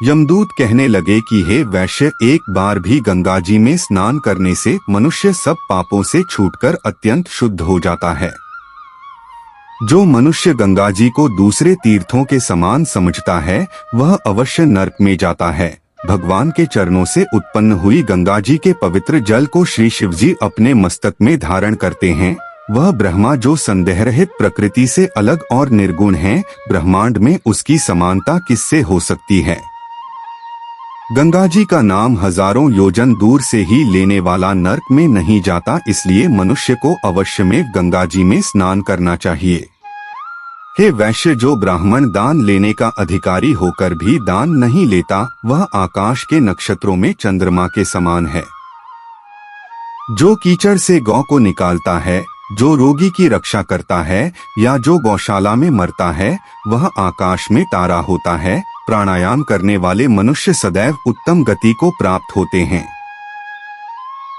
यमदूत कहने लगे कि हे वैश्य, एक बार भी गंगा जी में स्नान करने से मनुष्य सब पापों से छूटकर अत्यंत शुद्ध हो जाता है। जो मनुष्य गंगा जी को दूसरे तीर्थों के समान समझता है वह अवश्य नरक में जाता है। भगवान के चरणों से उत्पन्न हुई गंगा जी के पवित्र जल को श्री शिवजी अपने मस्तक में धारण करते हैं। वह ब्रह्मा जो संदेहरहित प्रकृति से अलग और निर्गुण है, ब्रह्मांड में उसकी समानता किससे हो सकती है। गंगा जी का नाम हजारों योजन दूर से ही लेने वाला नरक में नहीं जाता, इसलिए मनुष्य को अवश्य में गंगा जी में स्नान करना चाहिए। हे वैश्य, जो ब्राह्मण दान लेने का अधिकारी होकर भी दान नहीं लेता वह आकाश के नक्षत्रों में चंद्रमा के समान है। जो कीचड़ से गौ को निकालता है, जो रोगी की रक्षा करता है या जो गौशाला में मरता है वह आकाश में तारा होता है। प्राणायाम करने वाले मनुष्य सदैव उत्तम गति को प्राप्त होते हैं।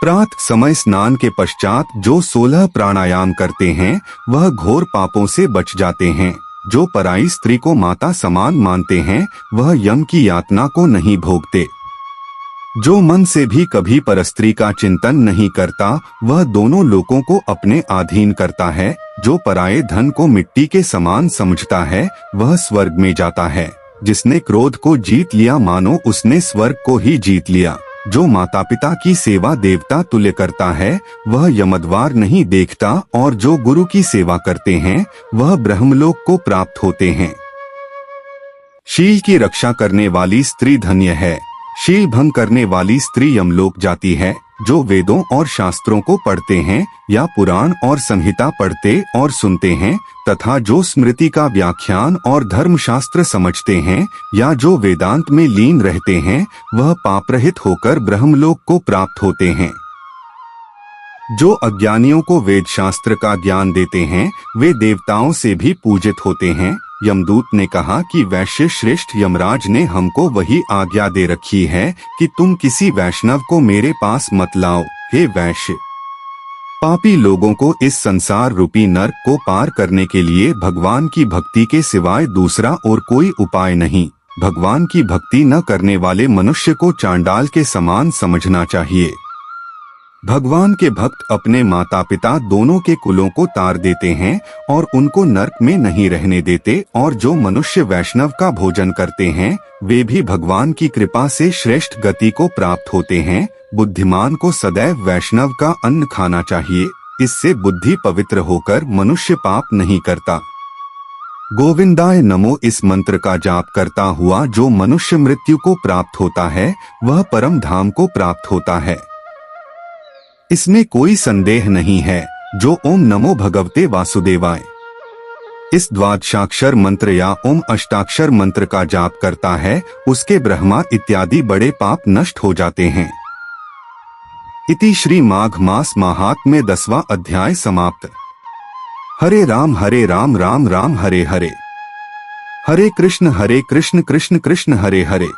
प्रातः समय स्नान के पश्चात जो 16 प्राणायाम करते हैं वह घोर पापों से बच जाते हैं। जो पराई स्त्री को माता समान मानते हैं वह यम की यातना को नहीं भोगते। जो मन से भी कभी परस्त्री का चिंतन नहीं करता वह दोनों लोकों को अपने अधीन करता है। जो पराये धन को मिट्टी के समान समझता है वह स्वर्ग में जाता है। जिसने क्रोध को जीत लिया मानो उसने स्वर्ग को ही जीत लिया। जो माता पिता की सेवा देवता तुल्य करता है वह यमद्वार नहीं देखता और जो गुरु की सेवा करते हैं वह ब्रह्मलोक को प्राप्त होते हैं। शील की रक्षा करने वाली स्त्री धन्य है। शील भंग करने वाली स्त्री यमलोक जाती है। जो वेदों और शास्त्रों को पढ़ते हैं या पुराण और संहिता पढ़ते और सुनते हैं तथा जो स्मृति का व्याख्यान और धर्मशास्त्र समझते हैं या जो वेदांत में लीन रहते हैं वह पाप रहित होकर ब्रह्मलोक को प्राप्त होते हैं। जो अज्ञानियों को वेद शास्त्र का ज्ञान देते हैं वे देवताओं से भी पूजित होते हैं। यमदूत ने कहा कि वैश्य श्रेष्ठ यमराज ने हमको वही आज्ञा दे रखी है कि तुम किसी वैष्णव को मेरे पास मत लाओ। हे वैश्य, पापी लोगों को इस संसार रूपी नरक को पार करने के लिए भगवान की भक्ति के सिवाय दूसरा और कोई उपाय नहीं। भगवान की भक्ति न करने वाले मनुष्य को चांडाल के समान समझना चाहिए। भगवान के भक्त अपने माता पिता दोनों के कुलों को तार देते हैं और उनको नरक में नहीं रहने देते। और जो मनुष्य वैष्णव का भोजन करते हैं वे भी भगवान की कृपा से श्रेष्ठ गति को प्राप्त होते हैं। बुद्धिमान को सदैव वैष्णव का अन्न खाना चाहिए। इससे बुद्धि पवित्र होकर मनुष्य पाप नहीं करता। गोविंदाय नमो इस मंत्र का जाप करता हुआ जो मनुष्य मृत्यु को प्राप्त होता है वह परम धाम को प्राप्त होता है। इसमें कोई संदेह नहीं है। जो ओम नमो भगवते वासुदेवाय इस द्वादशाक्षर मंत्र या ओम अष्टाक्षर मंत्र का जाप करता है उसके ब्रह्मा इत्यादि बड़े पाप नष्ट हो जाते हैं। इति श्री माघ मास महात्म्य 10वां अध्याय समाप्त। हरे राम राम राम हरे हरे, हरे कृष्ण कृष्ण कृष्ण हरे हरे।